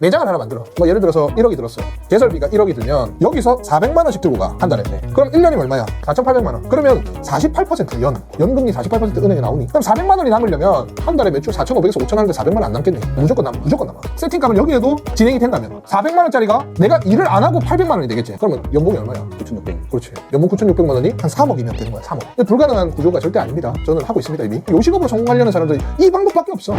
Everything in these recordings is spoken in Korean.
매장을 하나 만들어. 뭐 예를 들어서 1억이 들었어. 개설비가 1억이 들면 여기서 400만 원씩 들고 가. 한 달에. 그럼 1년이면 얼마야? 4,800만 원. 그러면 48% 연금리 48% 은행에 나오니? 그럼 400만 원이 남으려면 한 달에 매출 4,500에서 5,000 하는데 400만 원 안 남겠네. 무조건 남아. 무조건 남아. 세팅값을 여기에도 진행이 된다면 400만 원짜리가 내가 일을 안 하고 800만 원이 되겠지. 그러면 연봉이 얼마야? 9,600. 그렇지. 연봉 9,600만 원이 한 3억이면 되는 거야. 3억. 불가능한 구조가 절대 아닙니다. 저는 하고 있습니다 이미. 요식업으로 성공하려는 사람들이 이 방법밖에 없어.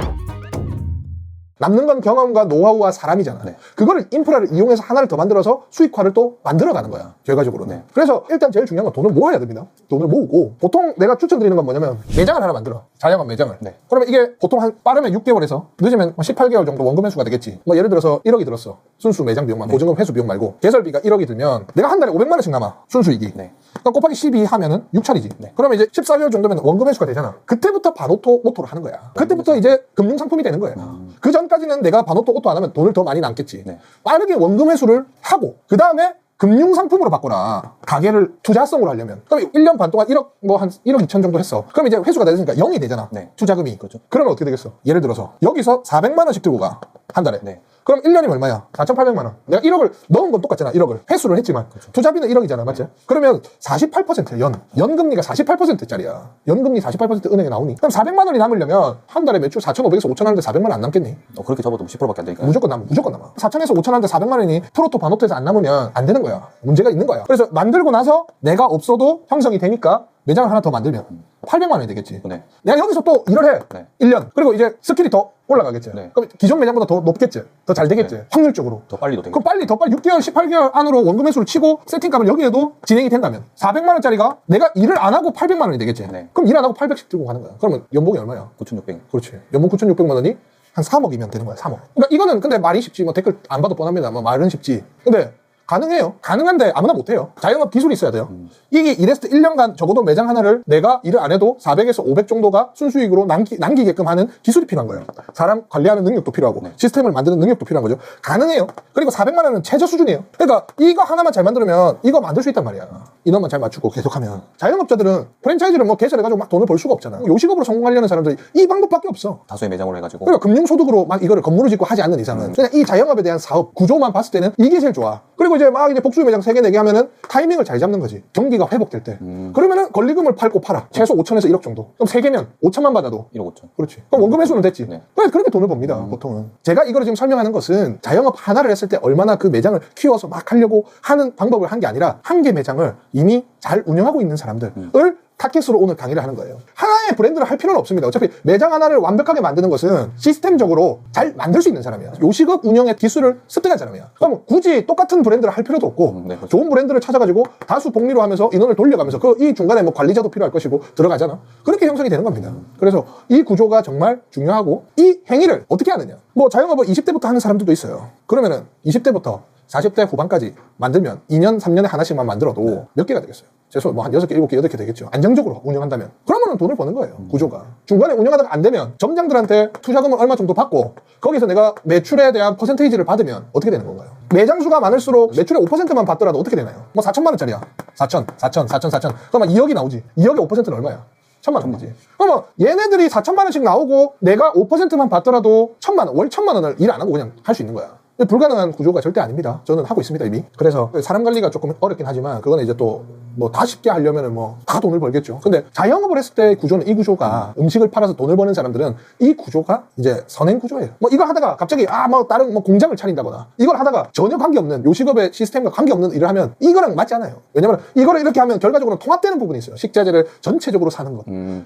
남는 건 경험과 노하우와 사람이잖아. 네. 그거를 인프라를 이용해서 하나를 더 만들어서 수익화를 또 만들어가는 거야. 결과적으로는. 네. 그래서 일단 제일 중요한 건 돈을 모아야 됩니다. 돈을 모으고 보통 내가 추천드리는 건 뭐냐면 매장을 하나 만들어. 자영업 매장을. 네. 그러면 이게 보통 한 빠르면 6개월에서 늦으면 18개월 정도 원금 회수가 되겠지. 뭐 예를 들어서 1억이 들었어. 순수 매장 비용만. 네. 보증금 회수 비용 말고. 개설비가 1억이 들면 내가 한 달에 500만 원씩 남아. 순수익이. 네. 그러니까 곱하기 12 하면은 6천이지. 네. 그러면 이제 14개월 정도면 원금 회수가 되잖아. 그때부터 반오토, 오토를 하는 거야. 그때부터 이제 금융상품이 되는 거예요. 그 전까지는 내가 반오토, 오토 안 하면 돈을 더 많이 남겠지. 네. 빠르게 원금 회수를 하고 그 다음에 금융상품으로 바꿔라. 가게를 투자성으로 하려면. 그럼 1년 반 동안 1억, 뭐 한 1억 2천 정도 했어. 그럼 이제 회수가 되니까 0이 되잖아. 네. 투자금이. 그렇죠. 그러면 어떻게 되겠어? 예를 들어서 여기서 400만 원씩 들고 가. 한 달에. 네. 그럼 1년이면 얼마야? 4,800만 원. 내가 1억을 넣은 건 똑같잖아. 1억을. 회수를 했지만. 그렇죠. 투자비는 1억이잖아. 맞지? 그러면 48%야. 연금리가 48%짜리야. 연금리 48% 은행에 나오니? 그럼 400만 원이 남으려면 한 달에 매출 4,500에서 5,000 하는데 400만 원 안 남겠니? 그렇게 접어도 10%밖에 안 되니까. 무조건 남아. 무조건 남아. 4,000에서 5,000 하는데 400만 원이 프로토 반오토에서 안 남으면 안 되는 거야. 문제가 있는 거야. 그래서 만들고 나서 내가 없어도 형성이 되니까 매장을 하나 더 만들면 800만 원이 되겠지. 네. 내가 여기서 또 일을 해. 네. 1년. 그리고 이제 스킬이 더 올라가겠지. 네. 그럼 기존 매장보다 더 높겠지. 더 잘 되겠지. 네. 확률적으로. 더 빨리도 되겠지. 그럼 빨리, 더 빨리 6개월, 18개월 안으로 원금 회수를 치고 세팅값을 여기에도 진행이 된다면 400만 원짜리가 내가 일을 안 하고 800만 원이 되겠지. 네. 그럼 일 안 하고 800씩 들고 가는 거야. 그러면 연봉이 얼마야? 9,600. 그렇지. 연봉 9,600만 원이 한 3억이면 되는 거야. 3억. 그러니까 이거는 근데 말이 쉽지. 뭐 댓글 안 봐도 뻔합니다. 뭐 말은 쉽지. 근데 가능해요. 가능한데 아무나 못해요. 자영업 기술이 있어야 돼요. 이게 이랬을 때 1년간 적어도 매장 하나를 내가 일을 안 해도 400에서 500 정도가 순수익으로 남기게끔 하는 기술이 필요한 거예요. 사람 관리하는 능력도 필요하고 시스템을 만드는 능력도 필요한 거죠. 가능해요. 그리고 400만 원은 최저 수준이에요. 그러니까 이거 하나만 잘 만들면 이거 만들 수 있단 말이야. 인원만 잘 맞추고 계속하면. 자영업자들은 프랜차이즈를 뭐 개설해가지고 막 돈을 벌 수가 없잖아. 요식업으로 성공하려는 사람들이 이 방법밖에 없어. 다수의 매장으로 해가지고. 그러니까 금융소득으로 막 이거를 건물을 짓고 하지 않는 이상은 그냥 이 자영업에 대한 사업 구조만 봤을 때는 이게 제일 좋아. 그리고 이제 막 이제 복수의 매장 3개, 4개 하면은 타이밍을 잘 잡는 거지. 경기가 회복될 때. 그러면은 권리금을 팔고 팔아. 최소 5천에서 1억 정도. 그럼 3개면 5천만 받아도 1억 5천. 그렇지. 그럼 원금 회수는 됐지. 네. 그렇게 돈을 법니다. 보통은. 제가 이거를 지금 설명하는 것은 자영업 하나를 했을 때 얼마나 그 매장을 키워서 막 하려고 하는 방법을 한 게 아니라 한 개 매장을 이미 잘 운영하고 있는 사람들을 타겟으로 오늘 강의를 하는 거예요. 하나의 브랜드를 할 필요는 없습니다. 어차피 매장 하나를 완벽하게 만드는 것은 시스템적으로 잘 만들 수 있는 사람이야. 요식업 운영의 기술을 습득한 사람이야. 그럼 굳이 똑같은 브랜드를 할 필요도 없고 네, 그렇죠. 좋은 브랜드를 찾아가지고 다수 복리로 하면서 인원을 돌려가면서 이 중간에 뭐 관리자도 필요할 것이고 들어가잖아. 그렇게 형성이 되는 겁니다. 그래서 이 구조가 정말 중요하고 이 행위를 어떻게 하느냐. 뭐 자영업을 20대부터 하는 사람들도 있어요. 그러면은 20대부터 40대 후반까지 만들면 2년, 3년에 하나씩만 만들어도 몇 개가 되겠어요? 최소 뭐 한 6개, 7개, 8개 되겠죠. 안정적으로 운영한다면. 그러면 돈을 버는 거예요. 구조가. 중간에 운영하다가 안 되면 점장들한테 투자금을 얼마 정도 받고 거기서 내가 매출에 대한 퍼센테이지를 받으면 어떻게 되는 건가요? 매장 수가 많을수록 매출의 5%만 받더라도 어떻게 되나요? 뭐 4천만 원짜리야. 4천. 그러면 2억이 나오지. 2억의 5%는 얼마야? 1,000만 원이지. 그러면 얘네들이 4천만 원씩 나오고 내가 5%만 받더라도 1,000만 원, 월 1,000만 원을 일 안 하고 그냥 할 수 있는 거야. 불가능한 구조가 절대 아닙니다. 저는 하고 있습니다, 이미. 그래서 사람 관리가 조금 어렵긴 하지만 그거는 이제 또 뭐 다 쉽게 하려면은 뭐 다 돈을 벌겠죠. 근데 자영업을 했을 때 구조는 이 구조가 음식을 팔아서 돈을 버는 사람들은 이 구조가 이제 선행 구조예요. 뭐 이걸 하다가 갑자기 뭐 다른 뭐 공장을 차린다거나 이걸 하다가 전혀 관계없는 요식업의 시스템과 관계없는 일을 하면 이거랑 맞지 않아요. 왜냐면 이거를 이렇게 하면 결과적으로 통합되는 부분이 있어요. 식자재를 전체적으로 사는 것,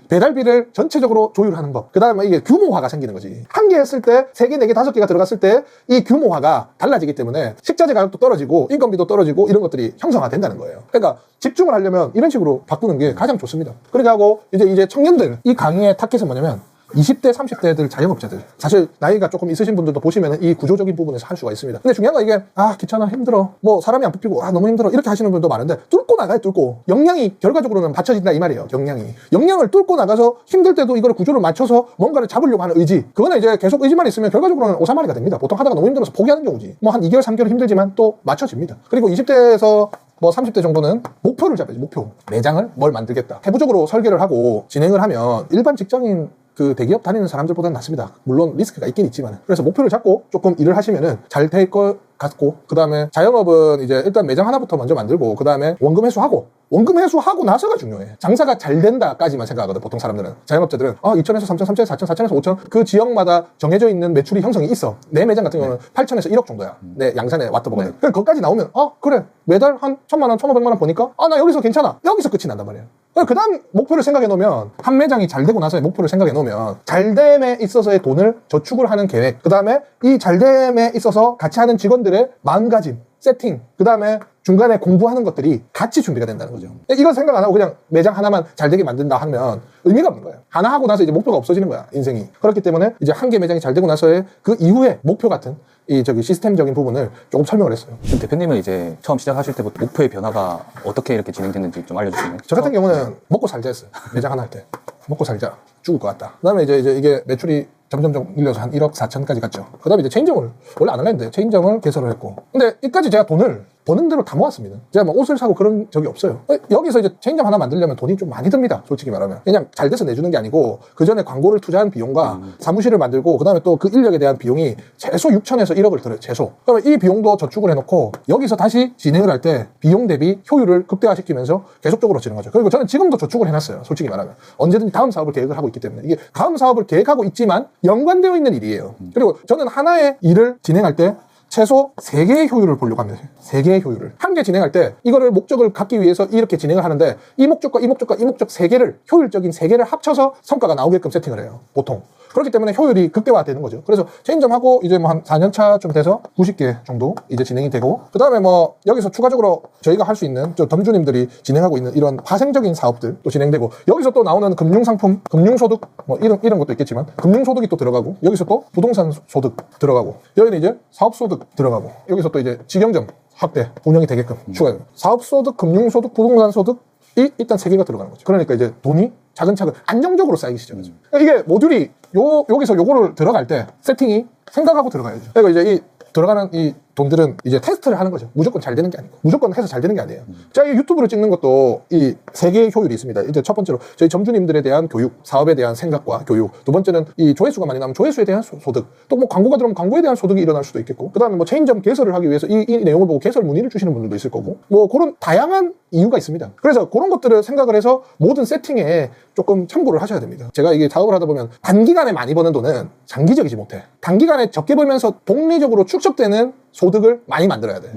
배달비를 전체적으로 조율하는 것, 그 다음에 이게 규모화가 생기는 거지. 한 개 했을 때 3개, 4개, 5개가 들어갔을 때 이 규모화가 달라지기 때문에 식자재 가격도 떨어지고 인건비도 떨어지고 이런 것들이 형성화된다는 거예요. 그러니까 집중을 하려면 이런 식으로 바꾸는 게 가장 좋습니다. 그렇게 하고 이제 청년들, 이 강의의 타겟은 뭐냐면 20대, 30대들 자영업자들. 사실 나이가 조금 있으신 분들도 보시면 이 구조적인 부분에서 할 수가 있습니다. 근데 중요한 건 이게 귀찮아, 힘들어, 뭐 사람이 안 뽑히고 너무 힘들어 이렇게 하시는 분도 많은데 뚫고 나가요. 뚫고 역량이 결과적으로는 받쳐진다 이 말이에요. 역량을 뚫고 나가서 힘들 때도 이걸 구조를 맞춰서 뭔가를 잡으려고 하는 의지, 그거는 이제 계속 의지만 있으면 결과적으로는 오사마리가 됩니다. 보통 하다가 너무 힘들어서 포기하는 경우지. 뭐 한 2개월, 3개월 힘들지만 또 맞춰집니다. 그리고 20대에서 뭐 30대 정도는 목표를 잡아야지. 목표. 매장을 뭘 만들겠다. 세부적으로 설계를 하고 진행을 하면 일반 직장인 그 대기업 다니는 사람들보다는 낫습니다. 물론 리스크가 있긴 있지만. 그래서 목표를 잡고 조금 일을 하시면은 잘 될 것 같고, 그 다음에 자영업은 이제 일단 매장 하나부터 먼저 만들고, 그 다음에 원금 회수하고 나서가 중요해. 장사가 잘 된다까지만 생각하거든, 보통 사람들은. 자영업자들은 2천에서 3천, 3천에서 4천, 4천에서 5천, 그 지역마다 정해져 있는 매출이 형성이 있어. 내 매장 같은 경우는 8천에서 1억 정도야. 내 양산에 왔다 보거든. 그럼 거기까지 나오면 그래, 매달 한 1,000만 원, 1,500만 원 보니까 나 여기서 괜찮아. 여기서 끝이 난단 말이야. 그 다음 목표를 생각해 놓으면, 한 매장이 잘 되고 나서의 목표를 생각해 놓으면 잘됨에 있어서의 돈을 저축을 하는 계획, 그 다음에 이 잘됨에 있어서 같이 하는 직원들의 마음가짐, 세팅, 그 다음에 중간에 공부하는 것들이 같이 준비가 된다는 거죠. 이건 생각 안 하고 그냥 매장 하나만 잘 되게 만든다 하면 의미가 없는 거예요. 하나 하고 나서 이제 목표가 없어지는 거야, 인생이. 그렇기 때문에 이제 한 개 매장이 잘 되고 나서의 그 이후에 목표 같은 시스템적인 부분을 조금 설명을 했어요. 지금 대표님은 이제 처음 시작하실 때부터 목표의 변화가 어떻게 이렇게 진행됐는지 좀 알려주시나요? 저 같은 경우는 먹고 살자 했어요. 매장 하나 할 때. 먹고 살자. 죽을 것 같다. 그 다음에 이제 이게 매출이 점점점 밀려서 한 1억 4천까지 갔죠. 그 다음에 이제 체인점을, 원래 안 할라 했는데 체인점을 개설을 했고. 근데 이까지 제가 돈을 버는 대로 다 모았습니다. 제가 뭐 옷을 사고 그런 적이 없어요. 여기서 이제 체인점 하나 만들려면 돈이 좀 많이 듭니다. 솔직히 말하면. 그냥 잘 돼서 내주는 게 아니고, 그 전에 광고를 투자한 비용과 사무실을 만들고, 그 다음에 또 그 인력에 대한 비용이 최소 6천에서 1억을 들어요. 최소. 그러면 이 비용도 저축을 해놓고, 여기서 다시 진행을 할 때 비용 대비 효율을 극대화시키면서 계속적으로 진행하죠. 그리고 저는 지금도 저축을 해놨어요. 솔직히 말하면. 언제든지 다음 사업을 계획을 하고 있기 때문에. 이게 다음 사업을 계획하고 있지만 연관되어 있는 일이에요. 그리고 저는 하나의 일을 진행할 때 최소 3개의 효율을 보려고 합니다. 3개의 효율을. 한 개 진행할 때 이거를 목적을 갖기 위해서 이렇게 진행을 하는데, 이 목적과 이 목적과 이 목적 3개를, 효율적인 3개를 합쳐서 성과가 나오게끔 세팅을 해요, 보통. 그렇기 때문에 효율이 극대화되는 거죠. 그래서 체인점하고 이제 뭐 한 4년 차쯤 돼서 90개 정도 이제 진행이 되고, 그 다음에 뭐 여기서 추가적으로 저희가 할 수 있는 덤주님들이 진행하고 있는 이런 파생적인 사업들 또 진행되고, 여기서 또 나오는 금융상품, 금융소득 뭐 이런 것도 있겠지만 금융소득이 또 들어가고, 여기서 또 부동산 소득 들어가고, 여기는 이제 사업소득 들어가고, 여기서 또 이제 직영점 확대 운영이 되게끔 추가해요. 사업소득, 금융소득, 부동산소득, 일단 3개가 들어가는 거죠. 그러니까 이제 돈이 차근차근 안정적으로 쌓이기 시작하죠. 이게 모듈이 여기서 요거를 들어갈 때 세팅이 생각하고 들어가야죠. 그리고 이제 이 들어가는 이 돈들은 이제 테스트를 하는 거죠. 무조건 잘 되는 게 아니고, 무조건 해서 잘 되는 게 아니에요. 자, 이 유튜브를 찍는 것도 이 3개의 효율이 있습니다. 이제 첫 번째로 저희 점주님들에 대한 교육, 사업에 대한 생각과 교육. 두 번째는 이 조회수가 많이 나오면 조회수에 대한 소득. 또 뭐 광고가 들어오면 광고에 대한 소득이 일어날 수도 있겠고, 그 다음에 뭐 체인점 개설을 하기 위해서 이 내용을 보고 개설 문의를 주시는 분들도 있을 거고, 뭐 그런 다양한 이유가 있습니다. 그래서 그런 것들을 생각을 해서 모든 세팅에 조금 참고를 하셔야 됩니다. 제가 이게 작업을 하다 보면 단기간에 많이 버는 돈은 장기적이지 못해. 단기간에 적게 벌면서 복리적으로 축적되는 소득을 많이 만들어야 돼.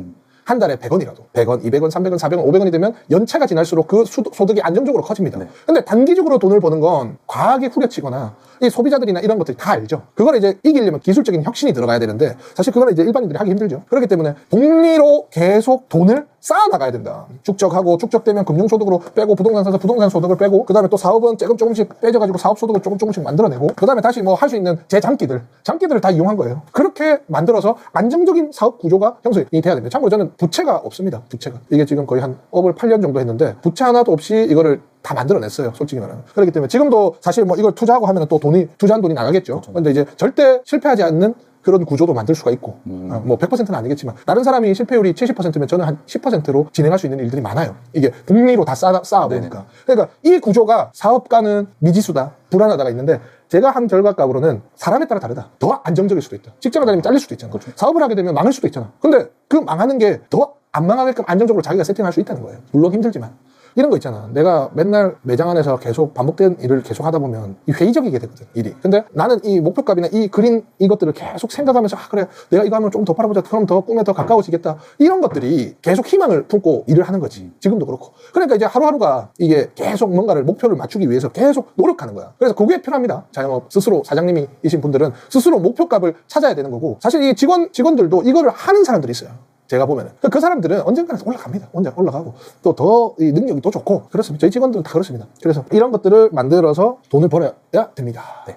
한 달에 100원이라도. 100원, 200원, 300원, 400원, 500원이 되면 연차가 지날수록 그 소득이 안정적으로 커집니다. 네. 근데 단기적으로 돈을 버는 건 과하게 후려치거나, 이 소비자들이나 이런 것들이 다 알죠. 그걸 이제 이기려면 기술적인 혁신이 들어가야 되는데, 사실 그거는 이제 일반인들이 하기 힘들죠. 그렇기 때문에 복리로 계속 돈을 쌓아나가야 된다. 축적하고, 축적되면 금융소득으로 빼고, 부동산 사서 부동산 소득을 빼고, 그 다음에 또 사업은 조금씩 빼져가지고 사업소득을 조금씩 만들어내고, 그 다음에 다시 뭐 할 수 있는 제 장기들을 다 이용한 거예요. 그렇게 만들어서 안정적인 사업 구조가 형성이 돼야 됩니다. 참고로 저는 부채가 없습니다. 부채가. 이게 지금 거의 한 업을 8년 정도 했는데, 부채 하나도 없이 이거를 다 만들어냈어요, 솔직히 말하면. 그렇기 때문에 지금도 사실 뭐 이걸 투자하고 하면 또 투자한 돈이 나가겠죠. 근데 이제 절대 실패하지 않는 그런 구조도 만들 수가 있고, 뭐 100%는 아니겠지만 다른 사람이 실패율이 70%면 저는 한 10%로 진행할 수 있는 일들이 많아요. 이게 복리로 다 쌓아보니까. 그러니까 이 구조가 사업가는 미지수다, 불안하다가 있는데, 제가 한 결과값으로는 사람에 따라 다르다. 더 안정적일 수도 있다. 직장을 다니면 잘릴 수도 있잖아. 그렇죠. 사업을 하게 되면 망할 수도 있잖아. 근데 그 망하는 게 더 안 망하게끔 안정적으로 자기가 세팅할 수 있다는 거예요. 물론 힘들지만. 이런 거 있잖아. 내가 맨날 매장 안에서 계속 반복된 일을 계속 하다 보면 이 회의적이게 되거든, 일이. 근데 나는 이 목표값이나 이 그린 이것들을 계속 생각하면서, 그래, 내가 이거 하면 좀 더 팔아보자. 그럼 더 꿈에 더 가까워지겠다. 이런 것들이 계속 희망을 품고 일을 하는 거지. 지금도 그렇고. 그러니까 이제 하루하루가 이게 계속 뭔가를 목표를 맞추기 위해서 계속 노력하는 거야. 그래서 그게 필요합니다. 자영업 스스로 사장님이신 분들은 스스로 목표값을 찾아야 되는 거고, 사실 이 직원들도 이거를 하는 사람들이 있어요. 제가 보면은. 그 사람들은 언젠가는 올라갑니다. 언제 올라가고. 또 더 이 능력이 또 좋고. 그렇습니다. 저희 직원들은 다 그렇습니다. 그래서 이런 것들을 만들어서 돈을 벌어야 됩니다. 네.